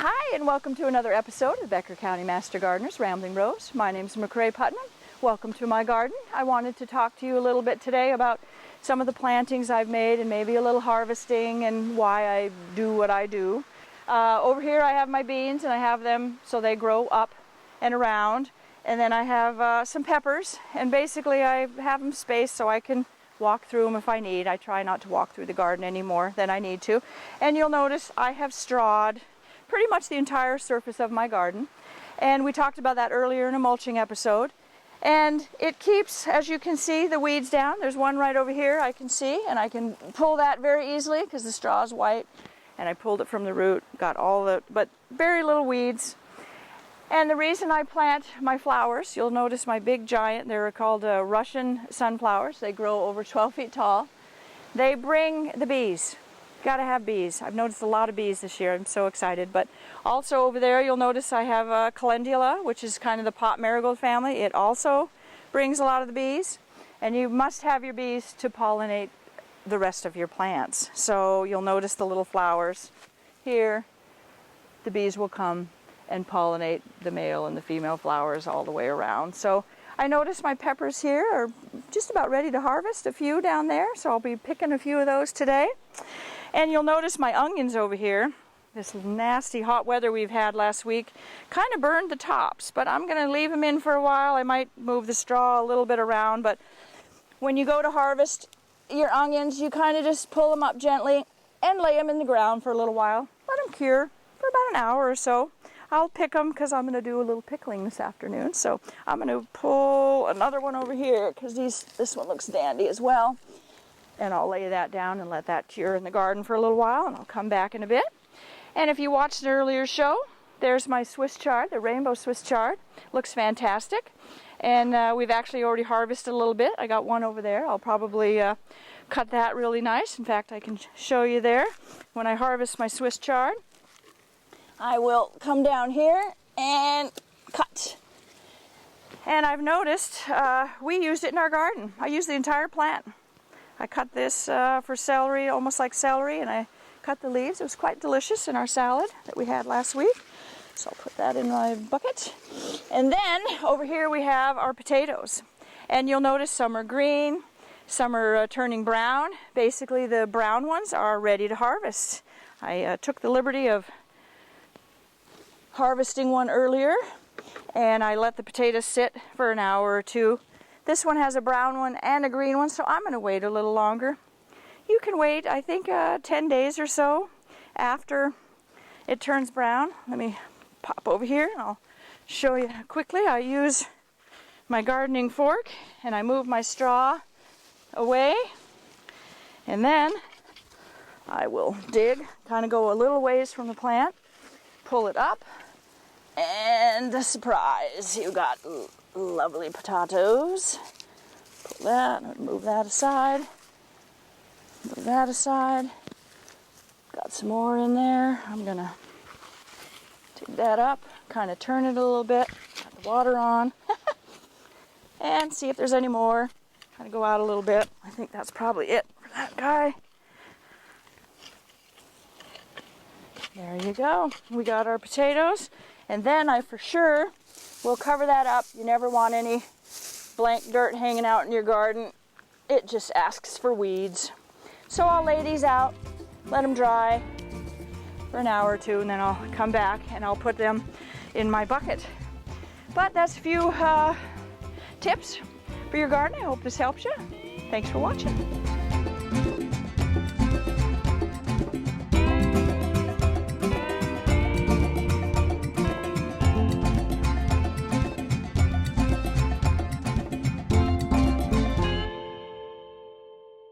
Hi, and welcome to another episode of Becker County Master Gardener's Rambling Rose. My name is McRae Putnam. Welcome to my garden. I wanted to talk to you a little bit today about some of the plantings I've made and maybe a little harvesting and why I do what I do. Over here I have my beans and I have them so they grow up and around. And then I have some peppers, and basically I have them spaced so I can walk through them if I need. I try not to walk through the garden any more than I need to. And you'll notice I have strawed pretty much the entire surface of my garden. And we talked about that earlier in a mulching episode. And it keeps, as you can see, the weeds down. There's one right over here I can see, and I can pull that very easily because the straw is white. And I pulled it from the root, got all the, but very little weeds. And the reason I plant my flowers, you'll notice my big giant, they're called Russian sunflowers. They grow over 12 feet tall. They bring the bees. Gotta have bees. I've noticed a lot of bees this year. I'm so excited. But also over there, you'll notice I have calendula, which is kind of the pot marigold family. It also brings a lot of the bees. And you must have your bees to pollinate the rest of your plants. So you'll notice the little flowers here. The bees will come and pollinate the male and the female flowers all the way around. So I notice my peppers here are just about ready to harvest, a few down there. So I'll be picking a few of those today. And you'll notice my onions over here. This nasty hot weather we've had last week kind of burned the tops, but I'm going to leave them in for a while. I might move the straw a little bit around, but when you go to harvest your onions, you kind of just pull them up gently and lay them in the ground for a little while. Let them cure for about an hour or so. I'll pick them because I'm going to do a little pickling this afternoon. So I'm going to pull another one over here because this one looks dandy as well. And I'll lay that down and let that cure in the garden for a little while, and I'll come back in a bit. And if you watched an earlier show, there's my Swiss chard, the rainbow Swiss chard. Looks fantastic. And we've actually already harvested a little bit. I got one over there. I'll probably cut that really nice. In fact, I can show you there. When I harvest my Swiss chard, I will come down here and cut. And I've noticed we used it in our garden. I used the entire plant. I cut this for celery, almost like celery, and I cut the leaves. It was quite delicious in our salad that we had last week. So I'll put that in my bucket. And then over here we have our potatoes. And you'll notice some are green, some are turning brown. Basically the brown ones are ready to harvest. I took the liberty of harvesting one earlier, and I let the potatoes sit for an hour or two. This one has a brown one and a green one, so I'm going to wait a little longer. You can wait, I think, 10 days or so after it turns brown. Let me pop over here and I'll show you quickly. I use my gardening fork and I move my straw away, and then I will dig, kind of go a little ways from the plant, pull it up, and a surprise, you got lovely potatoes. Pull that, move that aside. Move that aside. Got some more in there. I'm gonna dig that up, kind of turn it a little bit, got the water on, and see if there's any more. Kind of go out a little bit. I think that's probably it for that guy. There you go. We got our potatoes. And then I for sure will cover that up. You never want any blank dirt hanging out in your garden. It just asks for weeds. So I'll lay these out, let them dry for an hour or two, and then I'll come back and I'll put them in my bucket. But that's a few tips for your garden. I hope this helps you. Thanks for watching.